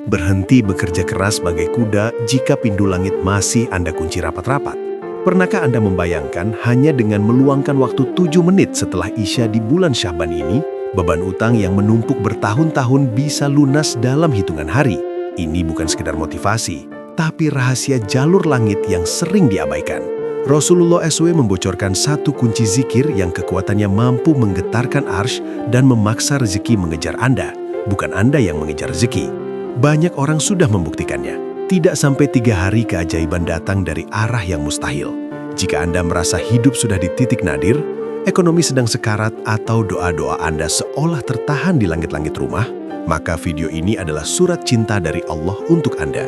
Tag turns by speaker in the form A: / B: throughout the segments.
A: Berhenti bekerja keras bagai kuda jika pintu langit masih Anda kunci rapat-rapat. Pernahkah Anda membayangkan hanya dengan meluangkan waktu 7 menit setelah Isya di bulan Sya'ban ini, beban utang yang menumpuk bertahun-tahun bisa lunas dalam hitungan hari? Ini bukan sekedar motivasi, tapi rahasia jalur langit yang sering diabaikan. Rasulullah SAW membocorkan satu kunci zikir yang kekuatannya mampu menggetarkan arsy dan memaksa rezeki mengejar Anda, bukan Anda yang mengejar rezeki. Banyak orang sudah membuktikannya. Tidak sampai 3 hari keajaiban datang dari arah yang mustahil. Jika Anda merasa hidup sudah di titik nadir, ekonomi sedang sekarat atau doa-doa Anda seolah tertahan di langit-langit rumah, maka video ini adalah surat cinta dari Allah untuk Anda.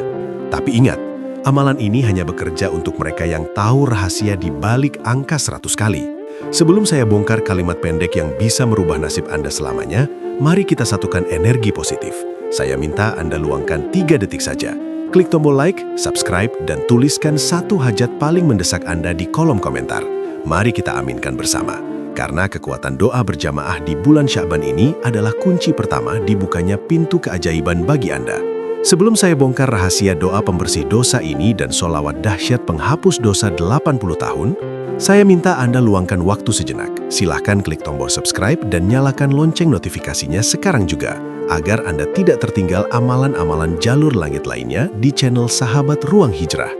A: Tapi ingat, amalan ini hanya bekerja untuk mereka yang tahu rahasia di balik angka 100 kali. Sebelum saya bongkar kalimat pendek yang bisa merubah nasib Anda selamanya, mari kita satukan energi positif. Saya minta Anda luangkan 3 detik saja. Klik tombol like, subscribe, dan tuliskan satu hajat paling mendesak Anda di kolom komentar. Mari kita aminkan bersama. Karena kekuatan doa berjamaah di bulan Sya'ban ini adalah kunci pertama dibukanya pintu keajaiban bagi Anda. Sebelum saya bongkar rahasia doa pembersih dosa ini dan sholawat dahsyat penghapus dosa 80 tahun, saya minta Anda luangkan waktu sejenak. Silahkan klik tombol subscribe dan nyalakan lonceng notifikasinya sekarang juga, agar Anda tidak tertinggal amalan-amalan jalur langit lainnya di channel Sahabat Ruang Hijrah.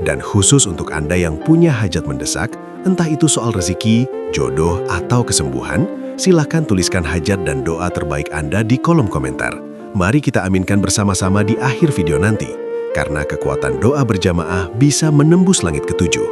A: Dan khusus untuk Anda yang punya hajat mendesak, entah itu soal rezeki, jodoh, atau kesembuhan, silahkan tuliskan hajat dan doa terbaik Anda di kolom komentar. Mari kita aminkan bersama-sama di akhir video nanti, karena kekuatan doa berjamaah bisa menembus langit ketujuh.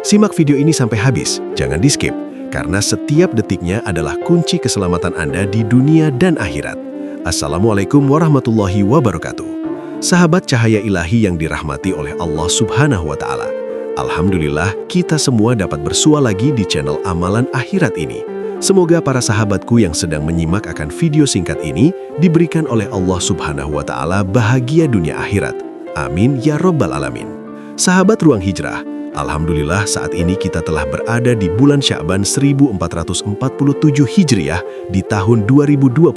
A: Simak video ini sampai habis, jangan di-skip, karena setiap detiknya adalah kunci keselamatan Anda di dunia dan akhirat. Assalamualaikum warahmatullahi wabarakatuh. Sahabat cahaya ilahi yang dirahmati oleh Allah Subhanahu wa Ta'ala. Alhamdulillah, kita semua dapat bersua lagi di channel Amalan Akhirat ini. Semoga para sahabatku yang sedang menyimak akan video singkat ini diberikan oleh Allah Subhanahu wa Ta'ala bahagia dunia akhirat. Amin ya Rabbal Alamin. Sahabat Ruang Hijrah, alhamdulillah saat ini kita telah berada di bulan Sya'ban 1447 Hijriah di tahun 2026.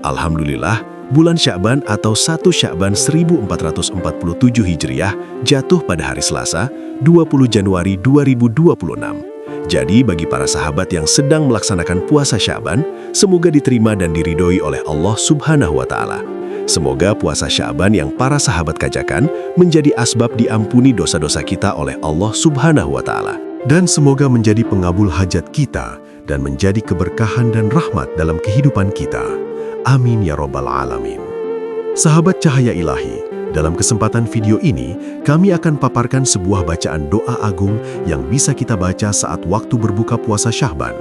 A: Alhamdulillah, bulan Sya'ban atau 1 Sya'ban 1447 Hijriah jatuh pada hari Selasa, 20 Januari 2026. Jadi bagi para sahabat yang sedang melaksanakan puasa Sya'ban, semoga diterima dan diridhoi oleh Allah Subhanahu wa Ta'ala. Semoga puasa Sya'ban yang para sahabat kajakan menjadi asbab diampuni dosa-dosa kita oleh Allah Subhanahu wa Ta'ala. Dan semoga menjadi pengabul hajat kita dan menjadi keberkahan dan rahmat dalam kehidupan kita. Amin ya Rabbal Alamin. Sahabat cahaya ilahi, dalam kesempatan video ini, kami akan paparkan sebuah bacaan doa agung yang bisa kita baca saat waktu berbuka puasa Sya'ban.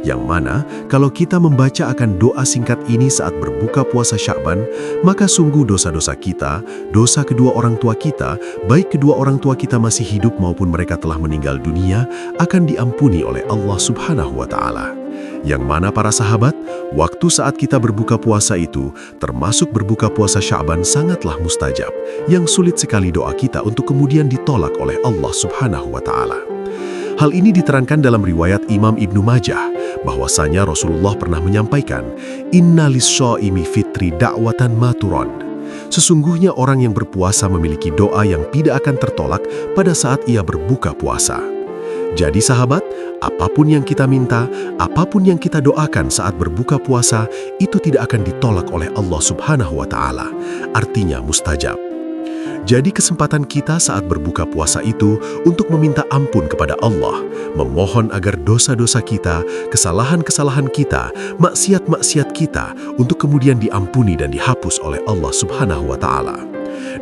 A: Yang mana, kalau kita membaca akan doa singkat ini saat berbuka puasa Sya'ban, maka sungguh dosa-dosa kita, dosa kedua orang tua kita, baik kedua orang tua kita masih hidup maupun mereka telah meninggal dunia, akan diampuni oleh Allah Subhanahu wa Ta'ala. Yang mana para sahabat, waktu saat kita berbuka puasa itu, termasuk berbuka puasa Sya'ban sangatlah mustajab, yang sulit sekali doa kita untuk kemudian ditolak oleh Allah Subhanahu wa Ta'ala. Hal ini diterangkan dalam riwayat Imam Ibnu Majah, bahwasanya Rasulullah pernah menyampaikan, Inna lis-shaimi fitri da'watan maturad. Sesungguhnya orang yang berpuasa memiliki doa yang tidak akan tertolak pada saat ia berbuka puasa. Jadi sahabat, apapun yang kita minta, apapun yang kita doakan saat berbuka puasa, itu tidak akan ditolak oleh Allah Subhanahu wa Ta'ala. Artinya mustajab. Jadi kesempatan kita saat berbuka puasa itu untuk meminta ampun kepada Allah, memohon agar dosa-dosa kita, kesalahan-kesalahan kita, maksiat-maksiat kita, untuk kemudian diampuni dan dihapus oleh Allah Subhanahu wa Ta'ala.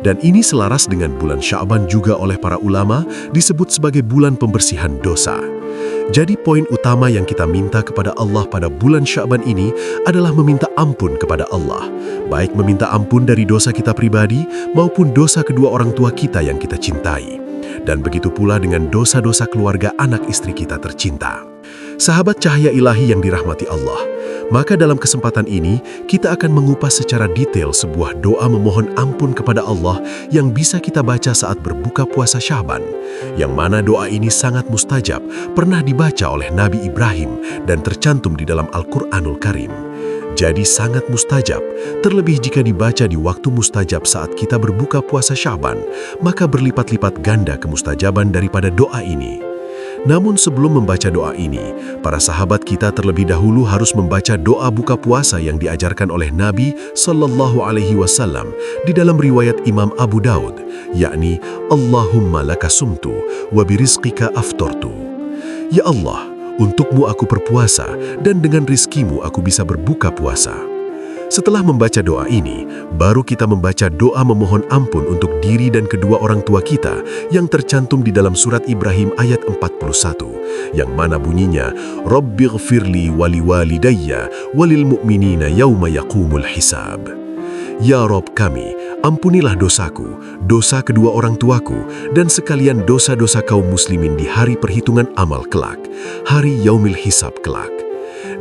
A: Dan ini selaras dengan bulan Sya'ban juga oleh para ulama disebut sebagai bulan pembersihan dosa. Jadi poin utama yang kita minta kepada Allah pada bulan Sya'ban ini adalah meminta ampun kepada Allah. Baik meminta ampun dari dosa kita pribadi maupun dosa kedua orang tua kita yang kita cintai. Dan begitu pula dengan dosa-dosa keluarga anak istri kita tercinta. Sahabat cahaya ilahi yang dirahmati Allah, maka dalam kesempatan ini kita akan mengupas secara detail sebuah doa memohon ampun kepada Allah yang bisa kita baca saat berbuka puasa Sya'ban, yang mana doa ini sangat mustajab, pernah dibaca oleh Nabi Ibrahim dan tercantum di dalam Al-Quranul Karim. Jadi sangat mustajab, terlebih jika dibaca di waktu mustajab saat kita berbuka puasa Sya'ban, maka berlipat-lipat ganda kemustajaban daripada doa ini. Namun sebelum membaca doa ini, para sahabat kita terlebih dahulu harus membaca doa buka puasa yang diajarkan oleh Nabi Sallallahu Alaihi Wasallam di dalam riwayat Imam Abu Daud, yakni Allahumma laka sumtu wa birizqika aftortu. Ya Allah, untukmu aku berpuasa dan dengan rizkimu aku bisa berbuka puasa. Setelah membaca doa ini, baru kita membaca doa memohon ampun untuk diri dan kedua orang tua kita yang tercantum di dalam surat Ibrahim ayat 41, yang mana bunyinya, Rabbighfirli wali walidayya walil mu'minina yawma yaqumul hisab. Ya Rob kami, ampunilah dosaku, dosa kedua orang tuaku, dan sekalian dosa-dosa kaum muslimin di hari perhitungan amal kelak, hari yaumil hisab kelak.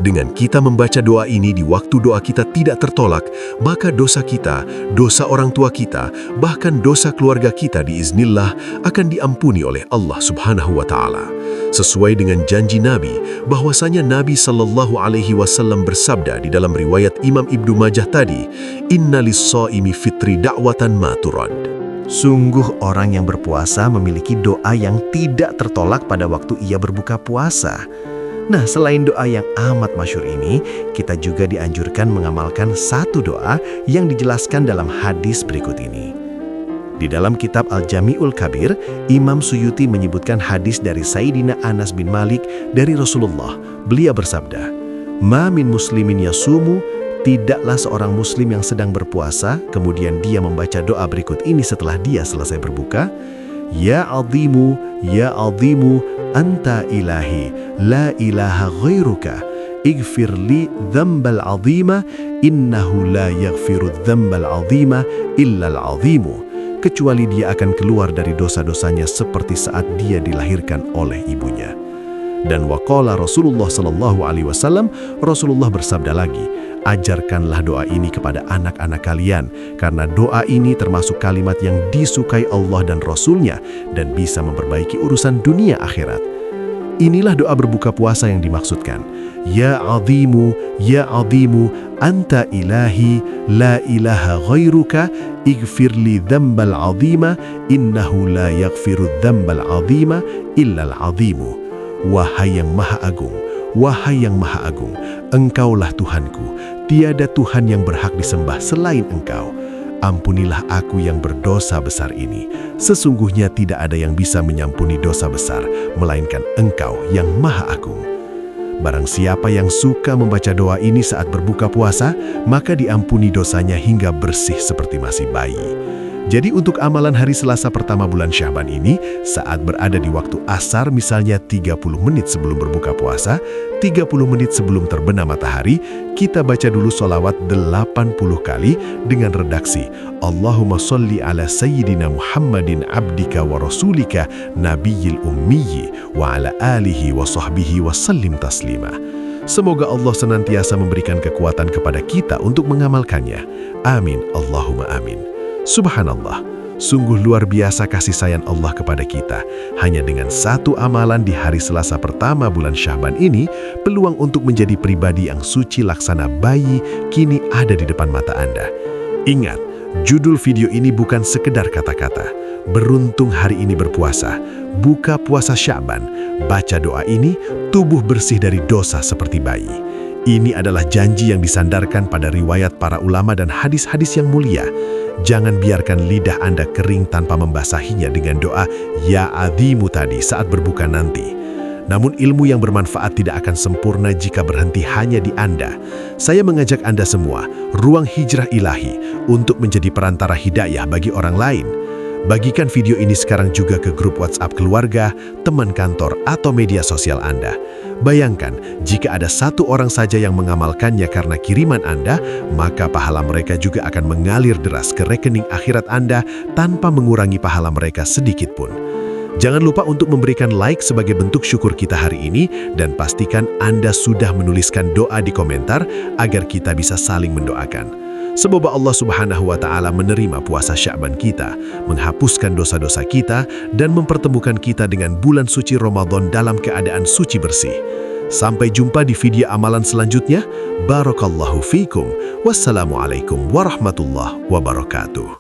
A: Dengan kita membaca doa ini di waktu doa kita tidak tertolak, maka dosa kita, dosa orang tua kita, bahkan dosa keluarga kita diiznillah akan diampuni oleh Allah Subhanahu wa Ta'ala. Sesuai dengan janji Nabi, bahwasanya Nabi Sallallahu Alaihi Wasallam bersabda di dalam riwayat Imam Ibnu Majah tadi, Inna lis-shaimi fitri da'watan ma turad.
B: Sungguh orang yang berpuasa memiliki doa yang tidak tertolak pada waktu ia berbuka puasa. Nah, selain doa yang amat masyhur ini, kita juga dianjurkan mengamalkan satu doa yang dijelaskan dalam hadis berikut ini. Di dalam kitab Al-Jami'ul Kabir, Imam Suyuti menyebutkan hadis dari Sayyidina Anas bin Malik dari Rasulullah. Beliau bersabda, "Ma min muslimin yasumu," tidaklah seorang muslim yang sedang berpuasa, kemudian dia membaca doa berikut ini setelah dia selesai berbuka, "Ya azimu, anta ilahi, la ilaha ghairuka, ighfirli dzambal azima, innahu la yaghfiru dzambal azima illal azimu." Kecuali dia akan keluar dari dosa-dosanya seperti saat dia dilahirkan oleh ibunya. Dan waqala Rasulullah Sallallahu Alaihi Wasallam, Rasulullah bersabda lagi, ajarkanlah doa ini kepada anak-anak kalian, karena doa ini termasuk kalimat yang disukai Allah dan Rasulnya dan bisa memperbaiki urusan dunia akhirat. Inilah doa berbuka puasa yang dimaksudkan. Ya azimu, anta ilahi, la ilaha ghairuka, ighfirli dzambal azima, innahu la yaghfiru dzambal azima illal azimu. Wahai yang maha agung, Engkaulah Tuhanku, tiada Tuhan yang berhak disembah selain Engkau. Ampunilah aku yang berdosa besar ini. Sesungguhnya tidak ada yang bisa menyampuni dosa besar, melainkan Engkau yang maha agung. Barang siapa yang suka membaca doa ini saat berbuka puasa, maka diampuni dosanya hingga bersih seperti masih bayi. Jadi untuk amalan hari Selasa pertama bulan Sya'ban ini, saat berada di waktu asar misalnya 30 menit sebelum berbuka puasa, 30 menit sebelum terbenam matahari, kita baca dulu sholawat 80 kali dengan redaksi Allahumma sholli ala sayyidina Muhammadin abdika wa rasulika nabiyil ummiyi wa ala alihi wa sahbihi wa sallim taslima. Semoga Allah senantiasa memberikan kekuatan kepada kita untuk mengamalkannya. Amin, Allahumma amin. Subhanallah, sungguh luar biasa kasih sayang Allah kepada kita. Hanya dengan satu amalan di hari Selasa pertama bulan Sya'ban ini, peluang untuk menjadi pribadi yang suci laksana bayi kini ada di depan mata Anda. Ingat, judul video ini bukan sekedar kata-kata. Beruntung hari ini berpuasa, buka puasa Sya'ban, baca doa ini, tubuh bersih dari dosa seperti bayi. Ini adalah janji yang disandarkan pada riwayat para ulama dan hadis-hadis yang mulia. Jangan biarkan lidah Anda kering tanpa membasahinya dengan doa Ya Azimu tadi saat berbuka nanti. Namun ilmu yang bermanfaat tidak akan sempurna jika berhenti hanya di Anda. Saya mengajak Anda semua, ruang hijrah ilahi, untuk menjadi perantara hidayah bagi orang lain. Bagikan video ini sekarang juga ke grup WhatsApp keluarga, teman kantor, atau media sosial Anda. Bayangkan, jika ada satu orang saja yang mengamalkannya karena kiriman Anda, maka pahala mereka juga akan mengalir deras ke rekening akhirat Anda tanpa mengurangi pahala mereka sedikit pun. Jangan lupa untuk memberikan like sebagai bentuk syukur kita hari ini, dan pastikan Anda sudah menuliskan doa di komentar agar kita bisa saling mendoakan. Semoga Allah Subhanahu wa Ta'ala menerima puasa Sya'ban kita, menghapuskan dosa-dosa kita, dan mempertemukan kita dengan bulan suci Ramadan dalam keadaan suci bersih. Sampai jumpa di video amalan selanjutnya. Barakallahu fikum. Wassalamualaikum warahmatullahi wabarakatuh.